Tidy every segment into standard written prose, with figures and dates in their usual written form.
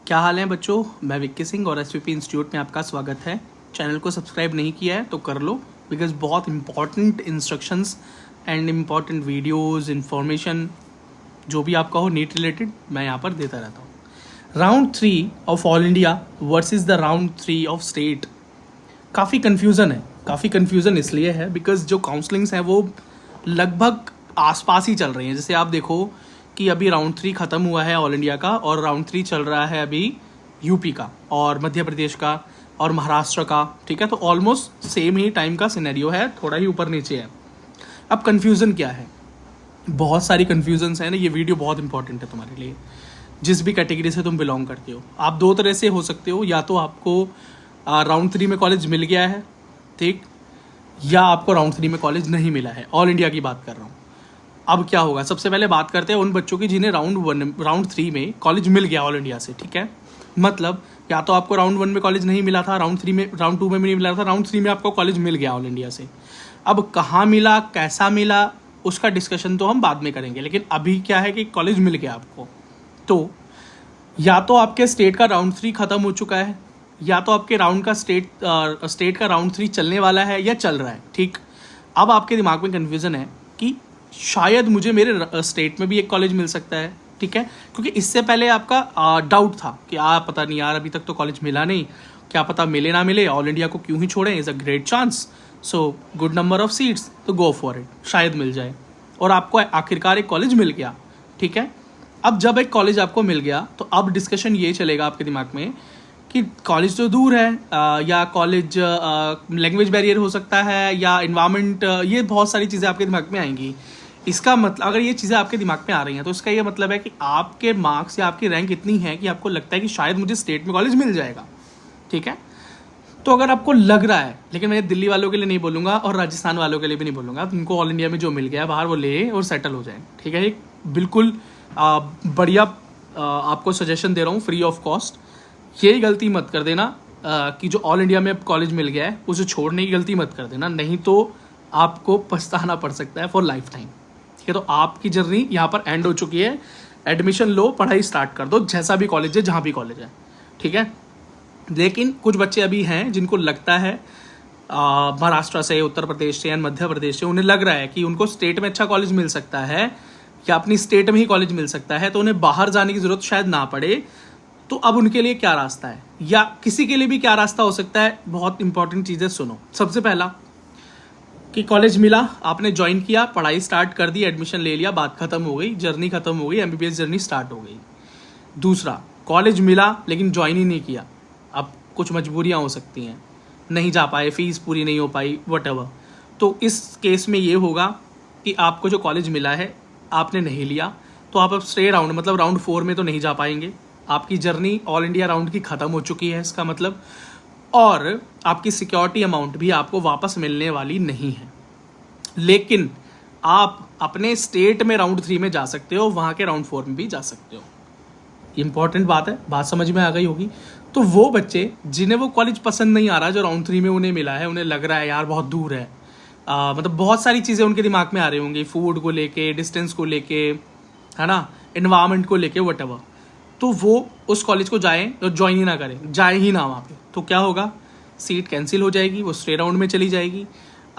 क्या हाल है बच्चों। मैं विक्की सिंह और एसवीपी इंस्टीट्यूट में आपका स्वागत है। चैनल को सब्सक्राइब नहीं किया है तो कर लो, बिकॉज बहुत important instructions and important videos information जो भी आपका हो नीट रिलेटेड मैं यहाँ पर देता रहता हूँ। Round 3 of all India versus the round 3 of state. काफ़ी कन्फ्यूज़न इसलिए है बिकॉज जो काउंसलिंग्स हैं वो लगभग आसपास ही चल रही हैं। जैसे आप देखो कि अभी राउंड 3 ख़त्म हुआ है ऑल इंडिया का और राउंड 3 चल रहा है अभी यूपी का और मध्य प्रदेश का और महाराष्ट्र का। ठीक है, तो ऑलमोस्ट सेम ही टाइम का सिनेरियो है, थोड़ा ही ऊपर नीचे है। अब कन्फ्यूज़न क्या है? बहुत सारी कन्फ्यूजन्स हैं ना। ये वीडियो बहुत इंपॉर्टेंट है तुम्हारे लिए, जिस भी कैटेगरी से तुम बिलोंग करते हो। आप दो तरह से हो सकते हो, या तो आपको राउंड 3 में कॉलेज मिल गया है, ठीक, या आपको राउंड 3 में कॉलेज नहीं मिला है। ऑल इंडिया की बात कर रहा हूँ। अब क्या होगा, सबसे पहले बात करते हैं उन बच्चों की जिन्हें राउंड 3 में कॉलेज मिल गया ऑल इंडिया से। ठीक है, मतलब या तो आपको राउंड 1 में कॉलेज नहीं मिला था, राउंड 2 में नहीं मिला था, राउंड 3 में आपको कॉलेज मिल गया ऑल इंडिया से। अब कहाँ मिला, कैसा मिला, उसका डिस्कशन तो हम बाद में करेंगे, लेकिन अभी क्या है कि कॉलेज मिल गया आपको, तो या तो आपके स्टेट का राउंड 3 ख़त्म हो चुका है, या तो आपके स्टेट का राउंड 3 चलने वाला है या चल रहा है। ठीक, अब आपके दिमाग में कन्फ्यूज़न है कि शायद मुझे मेरे स्टेट में भी एक कॉलेज मिल सकता है। ठीक है, क्योंकि इससे पहले आपका डाउट था कि पता नहीं यार, अभी तक तो कॉलेज मिला नहीं, क्या पता मिले ना मिले, ऑल इंडिया को क्यों ही छोड़ें, is a great chance, so good number of seats, तो गो फॉर इट, शायद मिल जाए। और आपको आखिरकार एक कॉलेज मिल गया। ठीक है, अब जब एक कॉलेज आपको मिल गया तो अब डिस्कशन ये चलेगा आपके दिमाग में कि कॉलेज तो दूर है, या कॉलेज लैंग्वेज बैरियर हो सकता है, या इन्वायरमेंट, ये बहुत सारी चीज़ें आपके दिमाग में आएंगी। इसका मतलब, अगर ये चीज़ें आपके दिमाग में आ रही हैं तो इसका ये मतलब है कि आपके मार्क्स या आपकी रैंक इतनी है कि आपको लगता है कि शायद मुझे स्टेट में कॉलेज मिल जाएगा। ठीक है, तो अगर आपको लग रहा है, लेकिन मैं दिल्ली वालों के लिए नहीं बोलूँगा और राजस्थान वालों के लिए भी नहीं बोलूँगा, उनको ऑल इंडिया में जो मिल गया है बाहर वो ले और सेटल हो जाए। ठीक है, एक बिल्कुल बढ़िया आपको सजेशन दे रहा हूँ, फ्री ऑफ कॉस्ट। ये गलती मत कर देना कि जो ऑल इंडिया में कॉलेज मिल गया है उसे छोड़ने की गलती मत कर देना, नहीं तो आपको पछताना पड़ सकता है फॉर लाइफ टाइम। ठीक है, तो आपकी जर्नी यहाँ पर एंड हो चुकी है। एडमिशन लो, पढ़ाई स्टार्ट कर दो, जैसा भी कॉलेज है, जहाँ भी कॉलेज है। ठीक है, लेकिन कुछ बच्चे अभी हैं जिनको लगता है महाराष्ट्र से, उत्तर प्रदेश से या मध्य प्रदेश से, उन्हें लग रहा है कि उनको स्टेट में अच्छा कॉलेज मिल सकता है या अपनी स्टेट में ही कॉलेज मिल सकता है, तो उन्हें बाहर जाने की ज़रूरत शायद ना पड़े। तो अब उनके लिए क्या रास्ता है, या किसी के लिए भी क्या रास्ता हो सकता है? बहुत इंपॉर्टेंट चीज़ें सुनो। सबसे पहला कि कॉलेज मिला, आपने ज्वाइन किया, पढ़ाई स्टार्ट कर दी, एडमिशन ले लिया, बात खत्म हो गई, जर्नी खत्म हो गई, MBBS जर्नी स्टार्ट हो गई। दूसरा, कॉलेज मिला लेकिन ज्वाइन ही नहीं किया, अब कुछ मजबूरियां हो सकती हैं, नहीं जा पाए, फीस पूरी नहीं हो पाई, वटएवर, तो इस केस में ये होगा कि आपको जो कॉलेज मिला है आपने नहीं लिया, तो आप अब स्टे राउंड, मतलब राउंड 4 में तो नहीं जा पाएंगे। आपकी जर्नी ऑल इंडिया राउंड की ख़त्म हो चुकी है इसका मतलब, और आपकी सिक्योरिटी अमाउंट भी आपको वापस मिलने वाली नहीं है। लेकिन आप अपने स्टेट में राउंड 3 में जा सकते हो, वहाँ के राउंड 4 में भी जा सकते हो। इंपॉर्टेंट बात है, बात समझ में आ गई होगी। तो वो बच्चे जिन्हें वो कॉलेज पसंद नहीं आ रहा, जो राउंड 3 में उन्हें मिला है, उन्हें लग रहा है यार बहुत दूर है, मतलब बहुत सारी चीज़ें उनके दिमाग में आ रही होंगी, फूड को लेके, डिस्टेंस को लेके, है ना, इन्वायरमेंट को लेके, वटएवर, तो वो उस कॉलेज को जाए और ज्वाइन ही ना करें, जाए ही ना वहाँ पे, तो क्या होगा, सीट कैंसिल हो जाएगी, वो स्टे राउंड में चली जाएगी,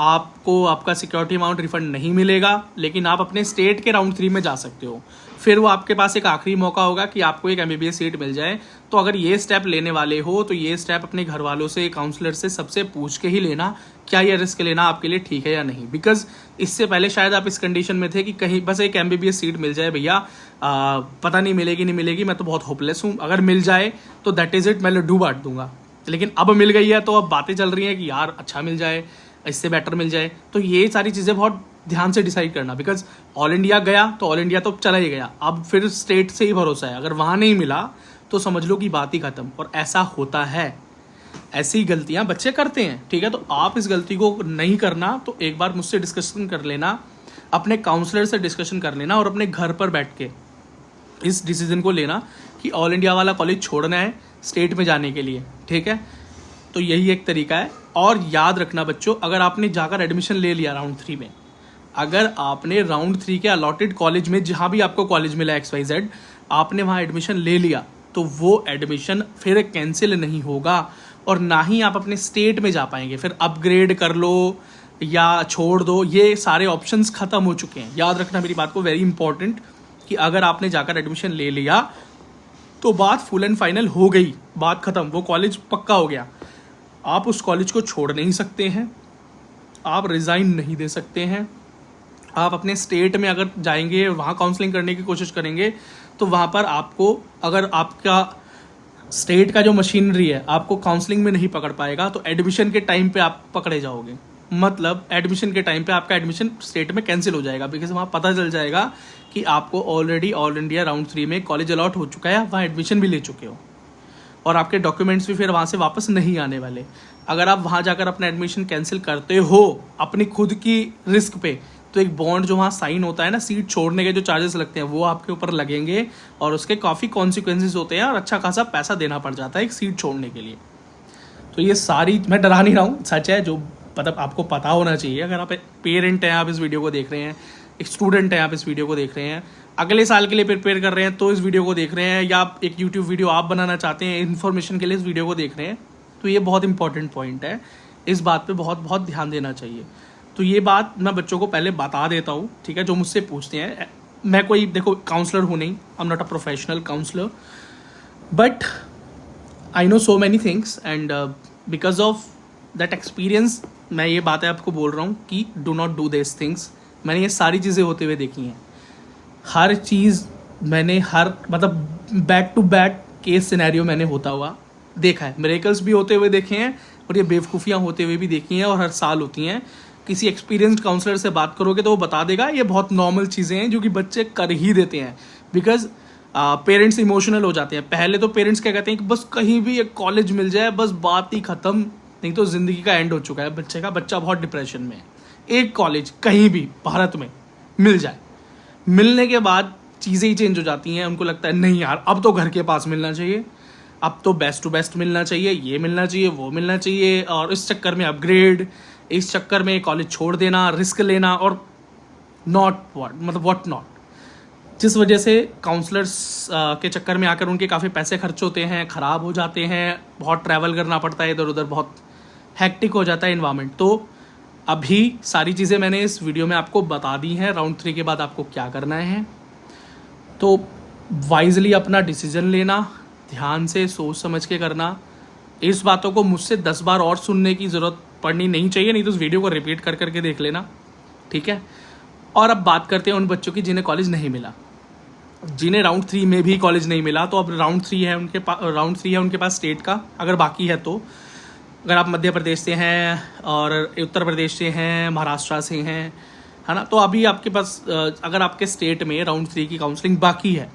आपको आपका सिक्योरिटी अमाउंट रिफंड नहीं मिलेगा, लेकिन आप अपने स्टेट के राउंड 3 में जा सकते हो। फिर वो आपके पास एक आखिरी मौका होगा कि आपको एक MBBS सीट मिल जाए। तो अगर ये स्टेप लेने वाले हो तो ये स्टेप अपने घर वालों से, काउंसलर से, सबसे पूछ के ही लेना, क्या ये रिस्क लेना आपके लिए ठीक है या नहीं। बिकॉज इससे पहले शायद आप इस कंडीशन में थे कि कहीं बस एक MBBS सीट मिल जाए भैया, पता नहीं मिलेगी नहीं मिलेगी, मैं तो बहुत होपलेस हूँ, अगर मिल जाए तो दैट इज़ इट, मैं लड्डू बांट दूंगा। लेकिन अब मिल गई है तो अब बातें चल रही हैं कि यार अच्छा मिल जाए, इससे बेटर मिल जाए। तो ये सारी चीज़ें बहुत ध्यान से डिसाइड करना, बिकॉज ऑल इंडिया गया तो ऑल इंडिया तो चला ही गया, अब फिर स्टेट से ही भरोसा है, अगर वहाँ नहीं मिला तो समझ लो कि बात ही खत्म। और ऐसा होता है, ऐसी गलतियाँ बच्चे करते हैं। ठीक है, तो आप इस गलती को नहीं करना, तो एक बार मुझसे डिस्कशन कर लेना, अपने काउंसलर से डिस्कशन कर लेना, और अपने घर पर बैठ के इस डिसीजन को लेना कि ऑल इंडिया वाला कॉलेज छोड़ना है स्टेट में जाने के लिए। ठीक है, तो यही एक तरीका है। और याद रखना बच्चों, अगर आपने जाकर एडमिशन ले लिया राउंड 3 में, अगर आपने राउंड 3 के अलॉटेड कॉलेज में, जहाँ भी आपको कॉलेज मिला XYZ, आपने वहाँ एडमिशन ले लिया, तो वो एडमिशन फिर कैंसिल नहीं होगा और ना ही आप अपने स्टेट में जा पाएंगे। फिर अपग्रेड कर लो या छोड़ दो, ये सारे ऑप्शंस ख़त्म हो चुके हैं। याद रखना मेरी बात को, वेरी इंपॉर्टेंट, कि अगर आपने जाकर एडमिशन ले लिया तो बात फुल एंड फाइनल हो गई, बात ख़त्म, वो कॉलेज पक्का हो गया। आप उस कॉलेज को छोड़ नहीं सकते हैं, आप रिज़ाइन नहीं दे सकते हैं। आप अपने स्टेट में अगर जाएंगे, वहाँ काउंसलिंग करने की कोशिश करेंगे, तो वहाँ पर आपको, अगर आपका स्टेट का जो मशीनरी है आपको काउंसलिंग में नहीं पकड़ पाएगा, तो एडमिशन के टाइम पे आप पकड़े जाओगे। मतलब एडमिशन के टाइम पे आपका एडमिशन स्टेट में कैंसिल हो जाएगा, बिकॉज वहाँ पता चल जाएगा कि आपको ऑलरेडी ऑल इंडिया राउंड 3 में कॉलेज अलॉट हो चुका है, वहाँ एडमिशन भी ले चुके हो और आपके डॉक्यूमेंट्स भी फिर वहाँ से वापस नहीं आने वाले। अगर आप वहाँ जाकर अपना एडमिशन कैंसिल करते हो अपनी खुद की रिस्क पे, तो एक बॉन्ड जो वहाँ साइन होता है ना, सीट छोड़ने के जो चार्जेस लगते हैं वो आपके ऊपर लगेंगे और उसके काफ़ी कॉन्सिक्वेंसेस होते हैं और अच्छा खासा पैसा देना पड़ जाता है एक सीट छोड़ने के लिए। तो ये सारी, मैं डरा नहीं रहा हूँ, सच है, जो मतलब आपको पता होना चाहिए। अगर आप पेरेंट हैं, आप इस वीडियो को देख रहे हैं, एक स्टूडेंट हैं, आप इस वीडियो को देख रहे हैं, अगले साल के लिए प्रिपेयर कर रहे हैं तो इस वीडियो को देख रहे हैं, या आप एक यूट्यूब वीडियो आप बनाना चाहते हैं इन्फॉर्मेशन के लिए इस वीडियो को देख रहे हैं, तो ये बहुत इंपॉर्टेंट पॉइंट है। इस बात पे बहुत बहुत ध्यान देना चाहिए। तो ये बात मैं बच्चों को पहले बता देता हूँ, ठीक है, जो मुझसे पूछते हैं। मैं कोई, देखो, काउंसलर हूँ नहीं, I am not a professional counsellor, but I know so many things and because of that experience मैं ये बातें आपको बोल रहा हूँ कि do not do this things. मैंने ये सारी चीज़ें होते हुए देखी हैं, हर चीज़ मैंने, हर मतलब back to back case scenario मैंने होता हुआ देखा है। मिरेकल्स भी होते हुए देखे हैं और ये बेवकूफ़ियाँ होते हुए भी देखी हैं और हर साल होती हैं। किसी एक्सपीरियंस्ड काउंसलर से बात करोगे तो वो बता देगा ये बहुत नॉर्मल चीज़ें हैं जो कि बच्चे कर ही देते हैं, बिकॉज पेरेंट्स इमोशनल हो जाते हैं। पहले तो पेरेंट्स क्या कहते हैं कि बस कहीं भी एक कॉलेज मिल जाए, बस बात ही ख़त्म, नहीं तो ज़िंदगी का एंड हो चुका है बच्चे का, बच्चा बहुत डिप्रेशन में है। एक कॉलेज कहीं भी भारत में मिल जाए, मिलने के बाद चीज़ें ही चेंज हो जाती हैं। उनको लगता है नहीं यार, अब तो घर के पास मिलना चाहिए, अब तो बेस्ट टू बेस्ट मिलना चाहिए, ये मिलना चाहिए, वो मिलना चाहिए, और इस चक्कर में अपग्रेड, इस चक्कर में कॉलेज छोड़ देना, रिस्क लेना, और नॉट व्हाट, मतलब व्हाट नॉट, जिस वजह से काउंसलर्स के चक्कर में आकर उनके काफ़ी पैसे खर्च होते हैं, ख़राब हो जाते हैं, बहुत ट्रैवल करना पड़ता है इधर उधर, बहुत हैक्टिक हो जाता है इन्वायरमेंट। तो अभी सारी चीज़ें मैंने इस वीडियो में आपको बता दी हैं, राउंड 3 के बाद आपको क्या करना है। तो वाइजली अपना डिसीजन लेना, ध्यान से सोच समझ के करना। इस बातों को मुझसे 10 बार और सुनने की ज़रूरत पड़नी नहीं चाहिए, नहीं तो उस वीडियो को रिपीट कर करके देख लेना, ठीक है। और अब बात करते हैं उन बच्चों की जिन्हें कॉलेज नहीं मिला, जिन्हें राउंड 3 में भी कॉलेज नहीं मिला। तो अब राउंड 3 है उनके पास, राउंड 3 है उनके पास स्टेट का, अगर बाकी है तो। अगर आप मध्य प्रदेश से हैं और उत्तर प्रदेश से हैं, महाराष्ट्र से हैं, है ना, तो अभी आपके पास अगर आपके स्टेट में राउंड 3 की काउंसलिंग बाकी है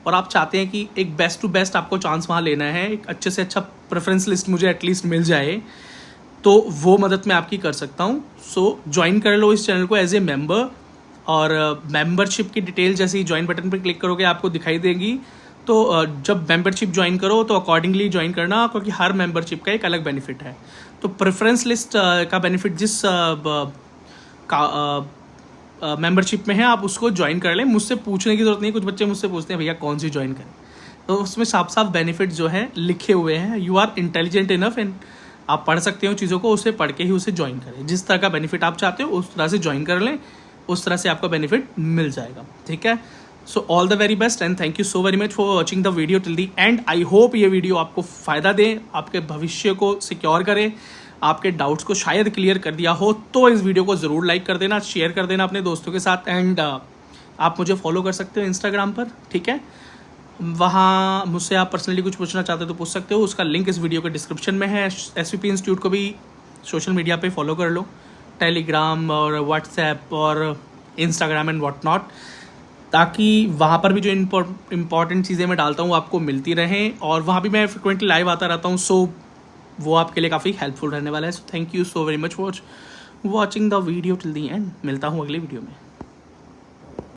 और आप चाहते हैं कि एक बेस्ट टू बेस्ट आपको चांस वहाँ लेना है, एक अच्छे से अच्छा प्रेफरेंस लिस्ट मुझे एटलीस्ट मिल जाए, तो वो मदद मैं आपकी कर सकता हूँ। सो ज्वाइन कर लो इस चैनल को एज ए मेम्बर, और मेंबरशिप की डिटेल जैसे ही ज्वाइन बटन पर क्लिक करोगे आपको दिखाई देगी। तो जब मेंबरशिप ज्वाइन करो तो अकॉर्डिंगली ज्वाइन करना, क्योंकि हर मेंबरशिप का एक अलग बेनिफिट है। तो प्रेफरेंस लिस्ट का बेनिफिट जिस मेंबरशिप में है आप उसको ज्वाइन कर लें, मुझसे पूछने की ज़रूरत नहीं। कुछ बच्चे मुझसे पूछते हैं भैया कौन सी ज्वाइन करें, तो उसमें साफ साफ बेनिफिट जो है लिखे हुए हैं। You are intelligent enough and आप पढ़ सकते हो चीज़ों को, उसे पढ़ के ही उसे ज्वाइन करें। जिस तरह का बेनिफिट आप चाहते हो उस तरह से ज्वाइन कर लें, उस तरह से आपका बेनिफिट मिल जाएगा, ठीक है। So all the very best and thank you so very much for watching the video till the and. I hope ये वीडियो आपको फ़ायदा दे, आपके भविष्य को सिक्योर करे, आपके डाउट्स को शायद क्लियर कर दिया हो। तो इस वीडियो को ज़रूर लाइक कर देना, शेयर कर देना अपने दोस्तों के साथ, एंड आप मुझे फॉलो कर सकते हो इंस्टाग्राम पर, ठीक है। वहाँ मुझसे आप पर्सनली कुछ पूछना चाहते हो तो पूछ सकते हो, उसका लिंक इस वीडियो के डिस्क्रिप्शन में है। SVP इंस्टीट्यूट को भी सोशल मीडिया पे फॉलो कर लो, टेलीग्राम और व्हाट्सएप और इंस्टाग्राम एंड व्हाट नॉट, ताकि वहाँ पर भी जो इम्पॉर्टेंट चीज़ें मैं डालता हूँ आपको मिलती रहें। और वहाँ भी मैं फ्रिक्वेंटली लाइव आता रहता हूँ, सो वो आपके लिए काफ़ी हेल्पफुल रहने वाला है। So thank you so very much for watching the video till the and. मिलता हूँ अगले वीडियो में।